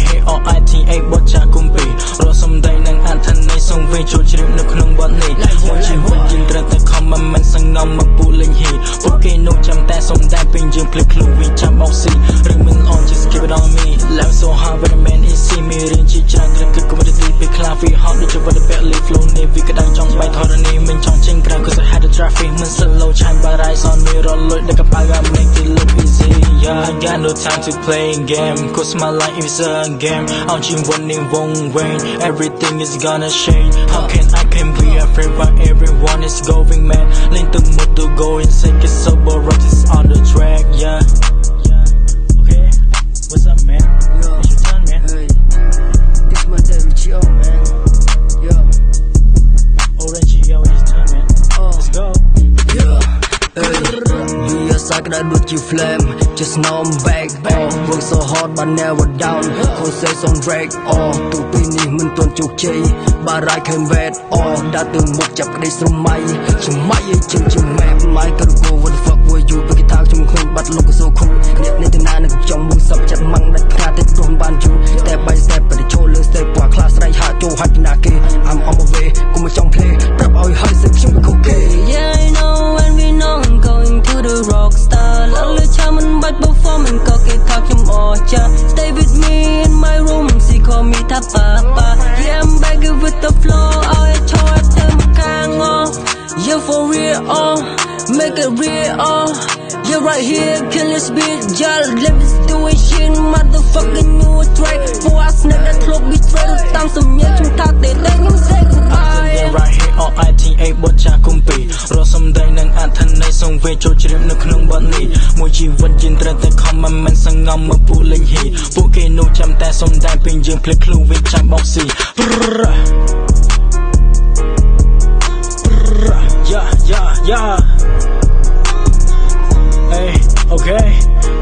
hate or ITA បត់ចាគុំពីរកសំដីនឹងអត្ថន័យសូមវិញចូលជ្រាបនៅក្នុងបទនេះមួយជីវិតយើងត្រូវតែខំមិនសងំមកពូលេងហ៊ីពួកគេនោះចាំតែសំដែងពេលយើងភ្លេចខ្លួនវិញចាំបោកស៊ីឬមិនអន just keep it on me life so hard but man is see me រៀនជាច្រើនត្រូវគិតកុំទៅទីពេលខ្លះ we hot ដូចជាវត្តពេល leave flow នេះវាក្តៅចង់បែកធរណីមិនចង់ចេញក្រៅ cause I had the traffic មិន slow shine but I saw me roll លុយដល់កប៉ៅ I make it look easy yeah I got no time to play game cause my life is a game អោជីវិតនេះវងវែង everything is gonna change how can I can be afraid while everyone is going mad លេងទៅមុខទៅ go insane get sober rock is on the track yeah okay what's up man it's your turn man hey this my Richio man yeah orange yo it's turn man let's go yeah hey you are stuck that with you flame just know I'm back work so hard but never down cause say some drag tụi pinនេះមិនទាន់ជោគជ័យបារ៉ាយ came back ដាក់ទៅមុខចាប់ក្តីស្រមៃឆ្មៃឲ្យជិះជា map my gotta go what the fuck were you ពេលគេថាខ្ញុំខ្លួនបាត់លោកក៏ so cool អ្នកនេះទៅណានឹងចង់មួយសពចិត្តម៉ាំងដាច់ខ្នាតទៅព្រមបានយូរ step by step បរិឈរលើ step ពណ៌ខ្លាស្រ័យហាក់ចូលហាច់ពីណាគេ I'm on my way គុំមកចង់ play ប្រាប់ឲ្យហើយសិខ្ញុំក៏គេ yeah I know when we know I'm going to the rock star ឡើងលើឆាមិនបាច់ performance ក៏គេថាខ្ញុំអស្ចារ្យ stay with me in my room see call me ថាប៉ាប៉ា yeah I'm back with the flow ឲ្យឈរទៅមកខាងyou for real make it real you're right here kill this beat y'all let me do it shit motherfucking new track for I snap that clock be straight តាមសំញៀងខ្ញុំថាទេខ្ញុំ say goodbye right here on ITA បត់ចាគុំពីរកសំដីនឹងអត្ថន័យសូមវិញចូលជ្រាបនៅក្នុងបទនេះមួយជីវិតយើងត្រូវតែខំមិនសងំមកពូលេងហ៊ីពួកគេនោះចាំតែសំដែងពេលយើងភ្លេចខ្លួនវិញចាំបោកស៊ី yeah hey okay